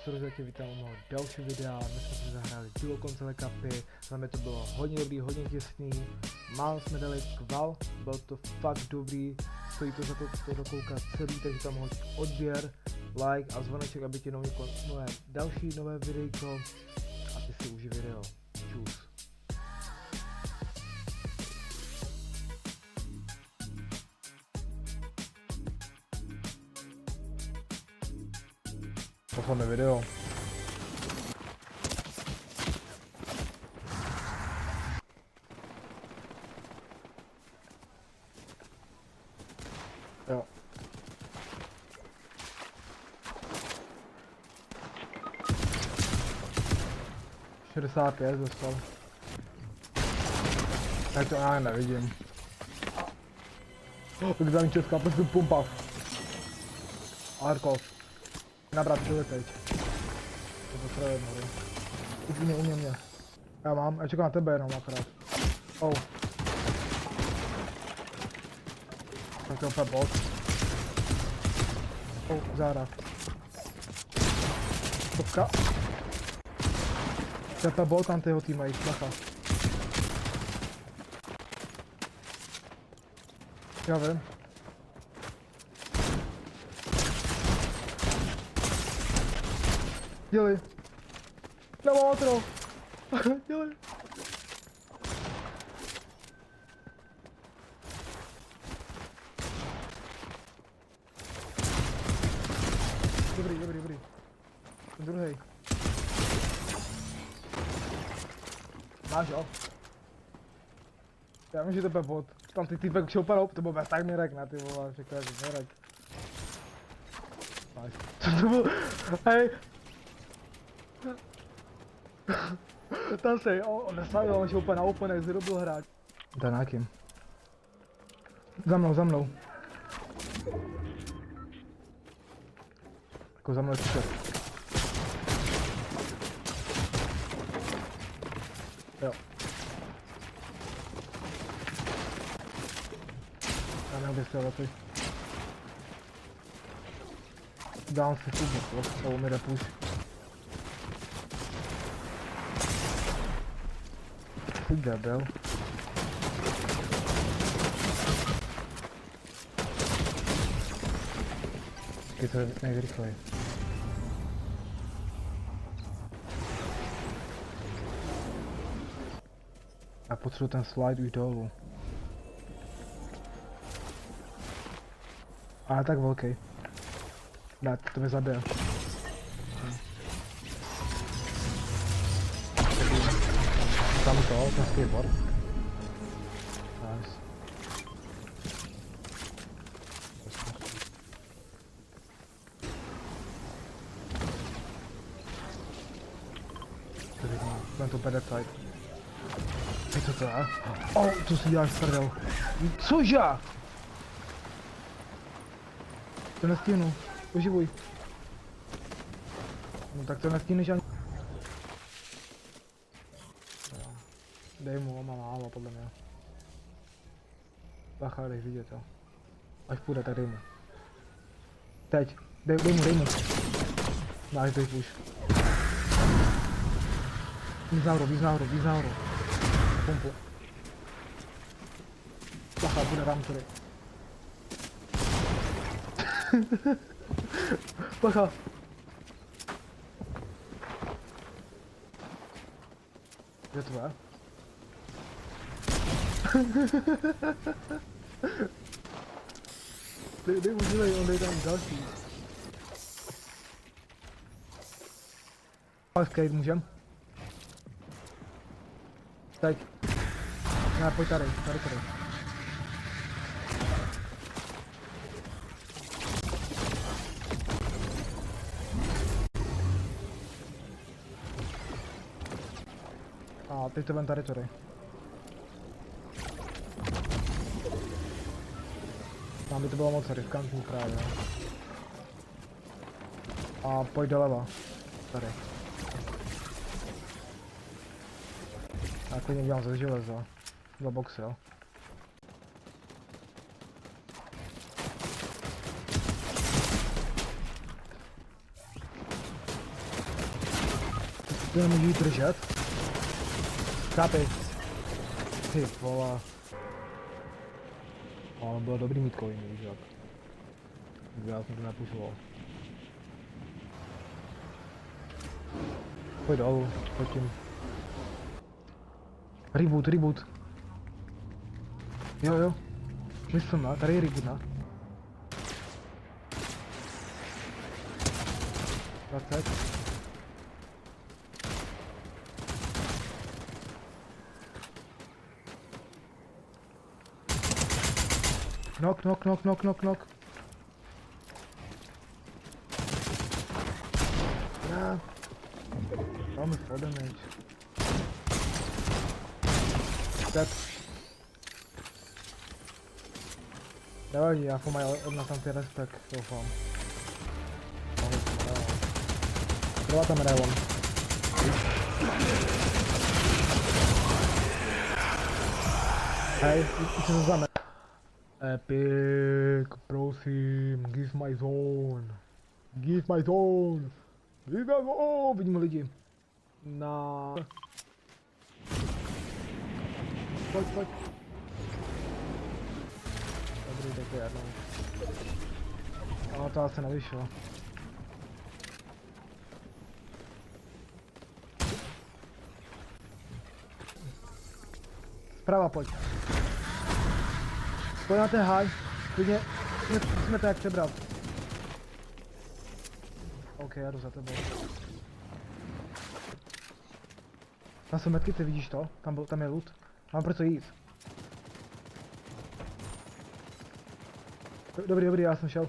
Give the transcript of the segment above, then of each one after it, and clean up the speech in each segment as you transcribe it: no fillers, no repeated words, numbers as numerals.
Zdravím tě, vítám u mého dalšího videa. My jsme si zahráli duo konzole kapy, za mě to bylo hodně dobrý, hodně těsný. Málo jsme dali kval, byl to fakt dobrý, stojí to za to dokoukat celý, takže tam hoď odběr, like a zvoneček, aby ti další nové videjko a ty si užij video. Čus. Posledné video. Jo. $65 dostal. Já to já nevidím. Tak za mě česká prostě pumpa. Arkov. Nabrat přiletěť. To potřebuje nahoru. U mě. Já mám, já čekám na tebe jenom akorát. Oh. Tak je opět bot. Oh, záda. Stopka. TP bot, tam ty jeho týmají, bacha. Já vím. Dělej. Nemám otro. Dělej. Dobrý. Ten druhej. Máš jo? Já vím, že to bude bot. Tam ty týpek šel úplně to byl bez tak mirek na ty vole, řekl že mirek. Máš. Co to bylo? Hej. Tam se, on nestavil, on šel úplně na openek, zrobil hráč. To je na kým? Za mnou. Jako za mnou je super. Jo. Já nevím, kde jste lety. Dám si furt, to mi jde push. Ty debil. Je to nejrychleji. Já potřebuji ten slide už dolů. Ale tak velký. Ne, to mě zabije. Tam to, ten skateboard. Nice. Budem to better tight. Co to je? Oh, co si děláš prdel? Cože? To nestíhnu. Oživuj. No tak to nestíhneš ani. Dej mu, má málo podle mě. Bacha, dej vidět to. Až půjde, tak dej mu. Teď, dej mu. Dáš, dej push. Víc nahoru. Pumpu. Bacha, bude rám tady. Bacha. Kde to je? Dej mu dělej, on dej tam další. Skate můžem? Teď. Ne, pojď tady. A teď to vem tady. Tam by to bylo moc riskantní právě. A pojď doleva. Tady. Já klidně dělám ze železa. Za boxy, jo. to nemůžu jít držet. Chápeš? Ty vole. Ono bylo dobrý mít coiny, víš jak. Já jsem to nepůsoval. Pojď dolů, pojď tím. Reboot. Jo. Myslím, ne? Tady je reboot, ne? 20. Knock. Yeah. Máme 4 damage. Dead. Nevadí, já mají od nás tam ty respekt, doufám. Trvá tam Rayon. Hej, co to znamená? Epic, prosím, give my zone. Vidím lidi. Na... Pojď. Dobrý, tak to je jednou. Ale to asi nevyšlo. Zprava pojď. Pojď na ten high. Klidně, musíme to jak přebrat. OK, já jdu za tebou. Tam jsou metky, ty vidíš to? Tam je loot. Mám pro co jít. Dobrý, já jsem šel.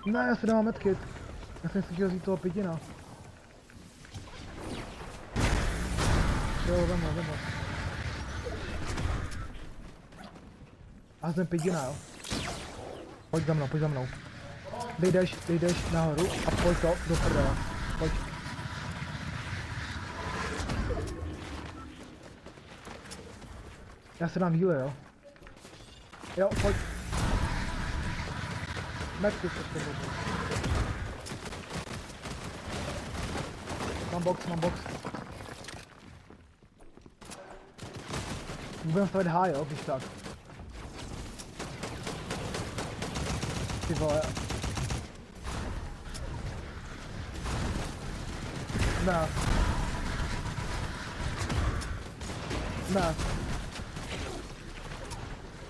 Ne, já si dám medkit. Já jsem si chtěl vzít toho pětina. Jo, vem ho. A jsem pětina, jo. Pojď za mnou. Jdeš nahoru a pojď to do prdela. Pojď. Já se dám heal, jo. Jo, pojď. Metky se k tomu. Mám box. Budeme stavit high, jo, když tak. Ty vole. Ne.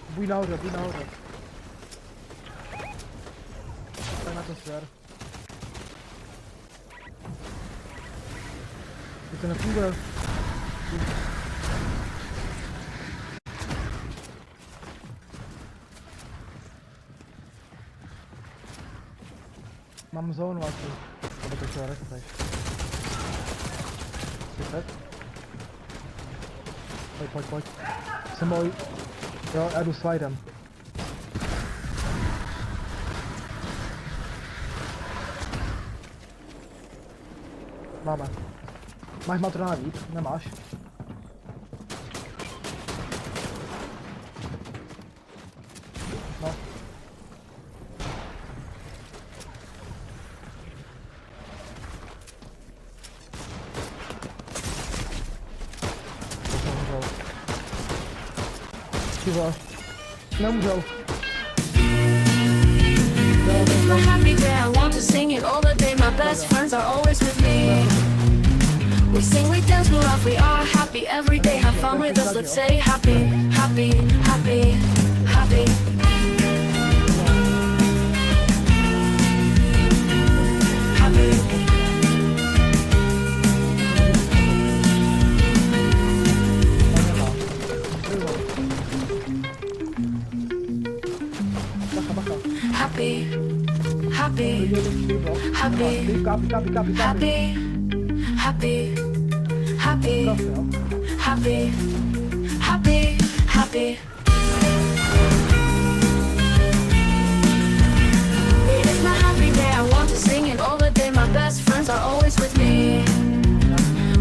Buď nahoře. Tak na to svěr. To nefunguje. Mám zónu asi. Aby to šlo respeš. Pojď. Jsem můj. Jo, já jdu slidem. Máme. Máš matrona víc? Nemáš? No. Tyvo. Nemůžou. My happy day, I want to sing it all the day. My best friends are always with me. We sing, we dance, we laugh, we are happy every day. Have fun with us, let's say happy. Happy. Happy. It is my happy day, I want to sing it all the day. My best friends are always with me.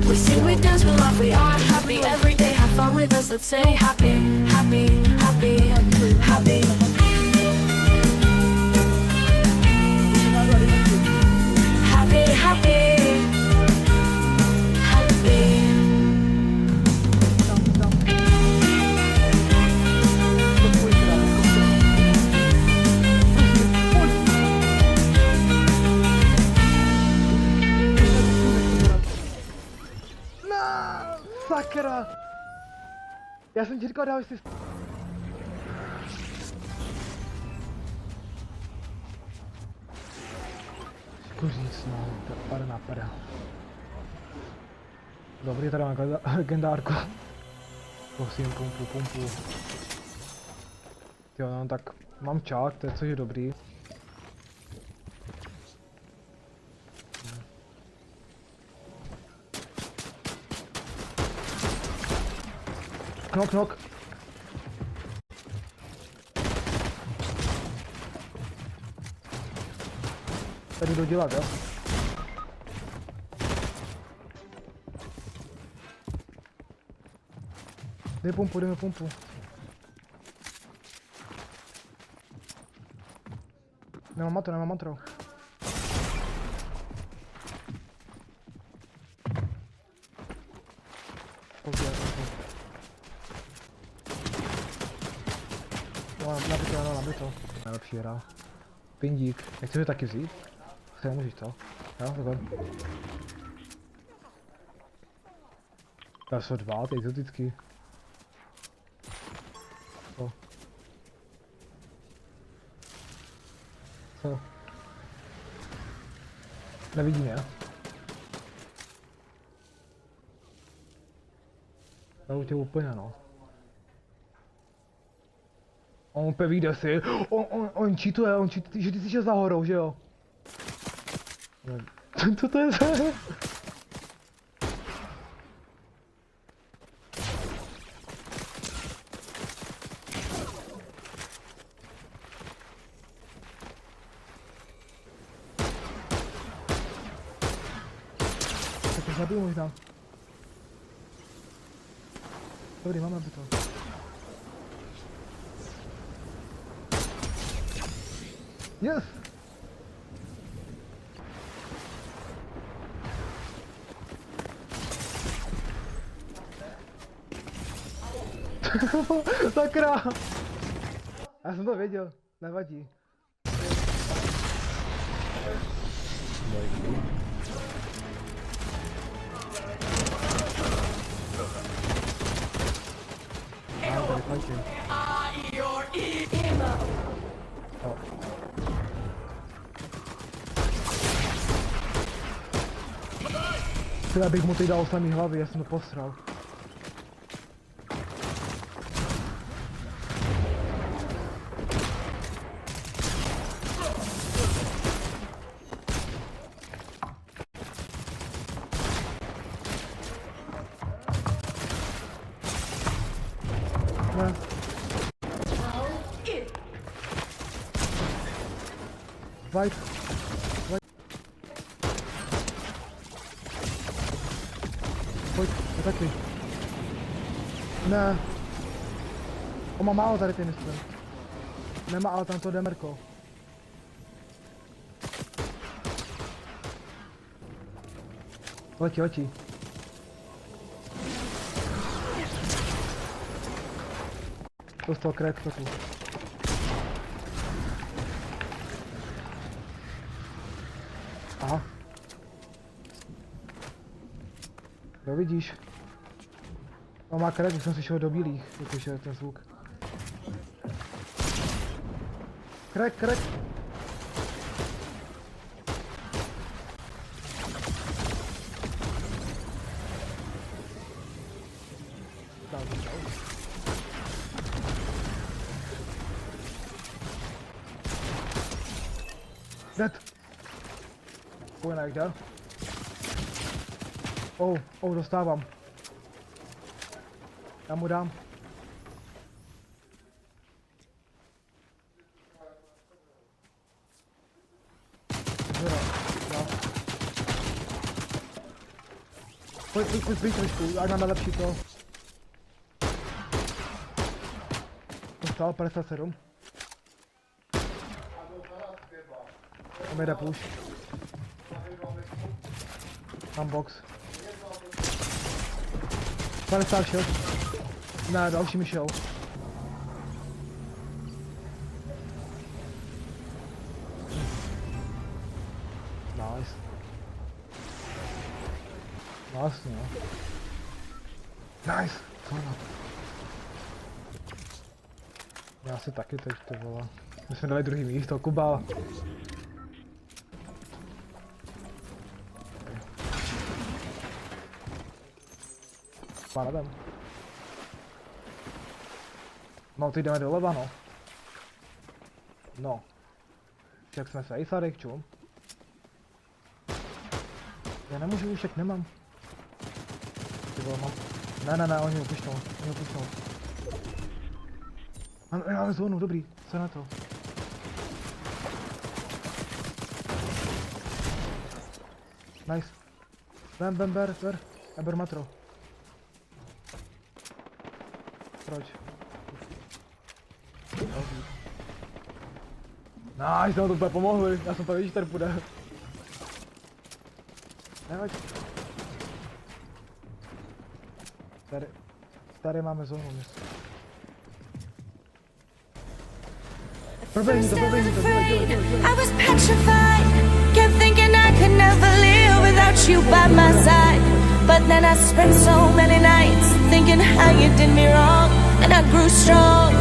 We sing, we dance, we laugh, we are happy every day. Have fun with us, let's say happy. Já jsem ti říkal, dávej si... Říct, no, to pada napadá. Dobrý, tady mám legendárku. Prosím, pumpu. Jo, no, tak mám čák, to je což je dobrý. Knok. Tady dodělat, jo? Dej pumpu. Nemám matro. Nabito. Najlepší hra. Pindík. Nechci ho taky vzít? Chci, můžeš to? Jo, takhle. To jsou dva, ty exotický. Co? Nevidím je. To tě úplně, no. On úplně vyjde si. On cheatuje, že ty jsi šel za horou, že jo? Co to je za... Tak to zabiju možná. Dobrý, máme to. Yes! Sakra! Já jsem to věděl, nevadí. Tady končím. Já bych mu teď dal samý hlavy, já jsem to posral. Ne. Fight. Pojď, atakuj. Ne. On má málo tady ten myslím. Nemá, ale tam to demerko. Letí. Dostal crack to tu. Aha. Jo, vidíš. On má crack, už jsem si šel do bílých, když je ten zvuk. Crack. Dead. Pojď jak dál. Dostávám. Já mu dám. Pojď trošku, ať máme lepší to. Dostal 57. Tam jde push. Mám box. 56. Ne, další mi šel. Nice. Vlastně, jo. Nice. Co na to? Já si taky teď, ty vole. My jsme dali druhý místo, Kuba. Pánadem. No, teď jdeme doleva, no. No. Jak jsme se Sadek, čum. Já nemůžu, však nemám. Ty vole, mám. Ne, oni ho pušnou. Máme zónu, dobrý, co na to? Nice. Ber matro. Proč? Nice, to úplně pomohli, já jsem to víš, tady půjde. Nehoď. Tady máme zónu, myslím. First I was afraid, I was petrified. Kept thinking I could never live without you by my side. But then I spent so many nights thinking how you did me wrong, and I grew strong.